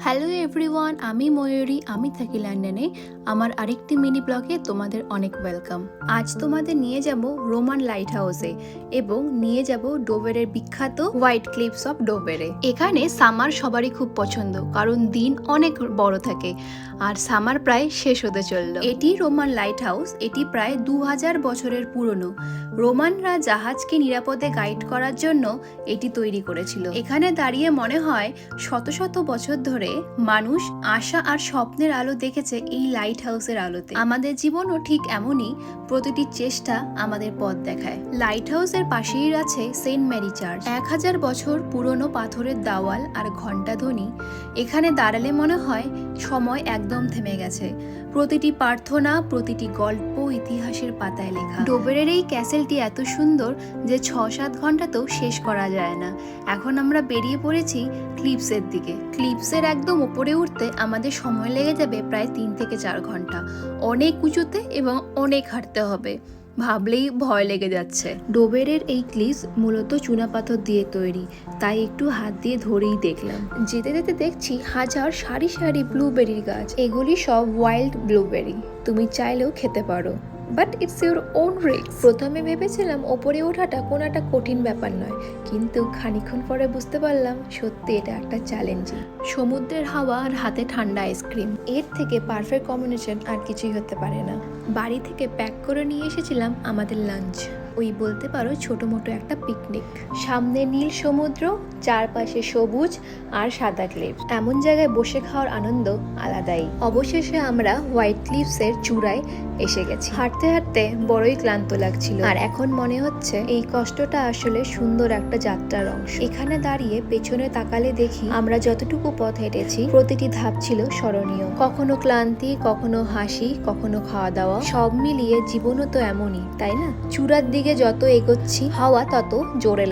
Hello everyone, আমি ময়ূরী, আমি থাকি লন্ডনে। আমার আরেকটি মিনি ব্লগে তোমাদের অনেক ওয়েলকাম। আজ তোমাদের নিয়ে যাব রোমান লাইট হাউসে এবং নিয়ে যাব ডোভেরের বিখ্যাত হোয়াইট ক্লিফস অফ ডোভেরে। এখানে সামার সবারই খুব পছন্দ, কারণ দিন অনেক বড় থাকে আর সামার প্রায় শেষ হতে চলল। এটি রোমান লাইট হাউস। এটি প্রায় 2000 বছরের পুরনো। রোমানরা জাহাজকে নিরাপদে গাইড করার জন্য এটি তৈরি করেছিল। এখানে দাঁড়িয়ে মনে হয় শত শত বছর ধরে মানুষ আশা আর স্বপ্নের আলো দেখেছে এই লাইট হাউসের আলোতে। আমাদের জীবনও ঠিক এমনই, প্রতিটি চেষ্টা আমাদের পথ দেখায়। লাইট হাউসের পাশেই আছে সেন্ট মেরি চার্চ। 1000 বছর পুরনো পাথরের দেওয়াল আর ঘণ্টাধ্বনি। এখানে দাঁড়ালে মনে হয় সময় একদম থেমে গেছে। প্রতিটি প্রার্থনা, প্রতিটি গল্প ইতিহাসের পাতায় লেখা। ডোভেরের এই ক্যাসেলটি এত সুন্দর যে 6-7 ঘন্টাতেও শেষ করা যায় না। এখন আমরা বেরিয়ে পড়েছি ক্লিফসের দিকে। ক্লিফসের একদম উপরে উঠতে আমাদের সময় লেগে যাবে প্রায় 3 থেকে 4 ঘন্টা। অনেক উঁচুতে এবং অনেক হাঁটতে হবে, ভাবলেই ভয় লেগে যাচ্ছে। ডোভেরের এই ক্লিফস মূলত চুনাপাথর দিয়ে তৈরি, তাই একটু হাত দিয়ে ধরেই দেখলাম। যেতে যেতে দেখছি হাজার সারি সারি ব্লুবেরির গাছ। এগুলি সব ওয়াইল্ড ব্লুবেরি, তুমি চাইলেও খেতে পারো, but it's your own risk. প্রথমে ভেবেছিলাম ওপরে ওঠাটা কোনো একটা কঠিন ব্যাপার নয়, কিন্তু খানিকক্ষণ পরে বুঝতে পারলাম সত্যি এটা একটা চ্যালেঞ্জিং। সমুদ্রের হাওয়া আর হাতে ঠান্ডা আইসক্রিম, এর থেকে পারফেক্ট কম্বিনেশন আর কিছুই হতে পারে না। বাড়ি থেকে প্যাক করে নিয়ে এসেছিলাম আমাদের লাঞ্চ, ওই বলতে পারো ছোট মোটো একটা পিকনিক। সামনে নীল সমুদ্র, চারপাশে সবুজ আর সাদা ক্লিফ। এমন জায়গায় বসে খাওয়ার আনন্দ আলাদাই। অবশেষে আমরা হোয়াইট ক্লিফসের চূড়ায় এসে গেছি। হাঁটতে হাঁটতে বড়ই ক্লান্ত লাগছিল, আর এখন মনে হচ্ছে এই কষ্টটা আসলে সুন্দর একটা যাত্রার অংশ। এখানে দাঁড়িয়ে পেছনে তাকালে দেখি আমরা যতটুকু পথ হেঁটেছি প্রতিটি ধাপ ছিল স্মরণীয়। কখনো ক্লান্তি, কখনো হাসি, কখনো খাওয়া দাওয়া, সব মিলিয়ে জীবনও তো এমনই, তাই না? চূড়ার দিকে যত এগোচ্ছি হাওয়া তত জোরে